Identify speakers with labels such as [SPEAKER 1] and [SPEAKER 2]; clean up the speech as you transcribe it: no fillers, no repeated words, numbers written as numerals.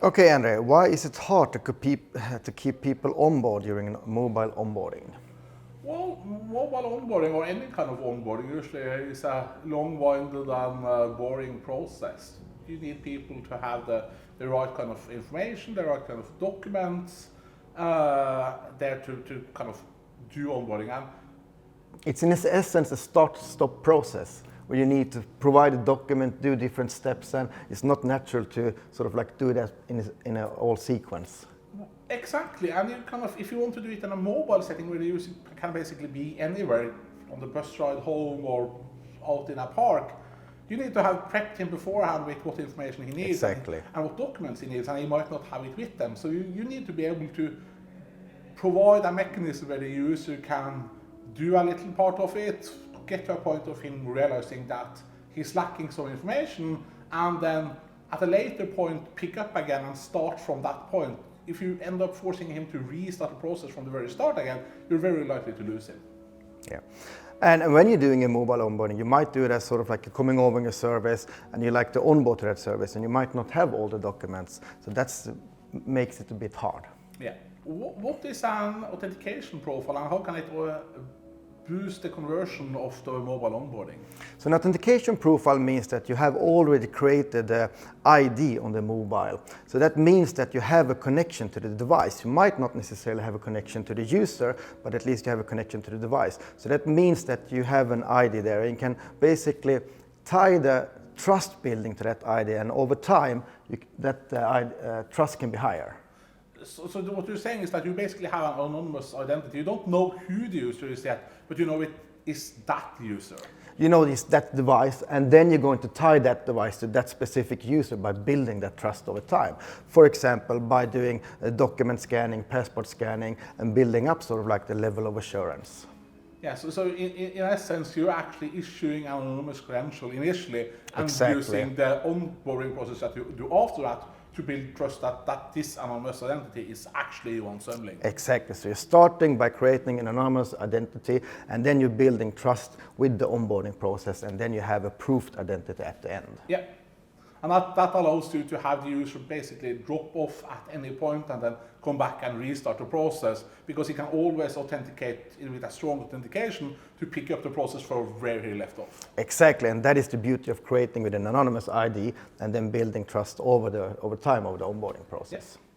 [SPEAKER 1] Okay, André, why is it hard to keep people on board during mobile onboarding?
[SPEAKER 2] Well, mobile onboarding or any kind of onboarding usually is a long-winded and boring process. You need people to have the right kind of information, the right kind of documents there to kind of do onboarding. And
[SPEAKER 1] It's in essence a start-stop process where you need to provide a document, do different steps, and it's not natural to sort of like do that in a all sequence.
[SPEAKER 2] exactly, and you kind of, if you want to do it in a mobile setting where the user can basically be anywhere on the bus ride home or out in a park, you need to have prepped him beforehand with what information he needs
[SPEAKER 1] Exactly.
[SPEAKER 2] and what documents he needs, and he might not have it with them. So you need to be able to provide a mechanism where the user can do a little part of it, get to a point of him realizing that he's lacking some information, and then at a later point pick up again and start from that point. If you end up forcing him to restart the process from the very start again, you're very likely to lose him.
[SPEAKER 1] Yeah. And when you're doing a mobile onboarding, you might do it as sort of like coming over a service and you like to onboard to that service and you might not have all the documents. So that makes it a bit hard.
[SPEAKER 2] Yeah. What is an authentication profile and how can it boost the conversion of the mobile onboarding?
[SPEAKER 1] So an authentication profile means that you have already created the ID on the mobile. So that means that you have a connection to the device. You might not necessarily have a connection to the user, but at least you have a connection to the device. So that means that you have an ID there and you can basically tie the trust building to that ID, and over time that trust can be higher.
[SPEAKER 2] So what you're saying is that you basically have an anonymous identity. You don't know who the user is yet, but you know it is that user.
[SPEAKER 1] You know it's that device, and then you're going to tie that device to that specific user by building that trust over time. For example, by doing document scanning, passport scanning, and building up sort of like the level of assurance.
[SPEAKER 2] Yeah, so in essence, you're actually issuing an anonymous credential initially and
[SPEAKER 1] Exactly.
[SPEAKER 2] using the onboarding process that you do after that to build trust that this anonymous identity is actually Johan Sörmling.
[SPEAKER 1] Exactly. So you're starting by creating an anonymous identity, and then you're building trust with the onboarding process, and then you have a proofed identity at the end.
[SPEAKER 2] Yeah, and that allows you to have the user basically drop off at any point and then come back and restart the process, because he can always authenticate with a strong authentication to pick up the process from where he left off.
[SPEAKER 1] Exactly, and that is the beauty of creating with an anonymous ID and then building trust over time over the onboarding process.
[SPEAKER 2] Yeah.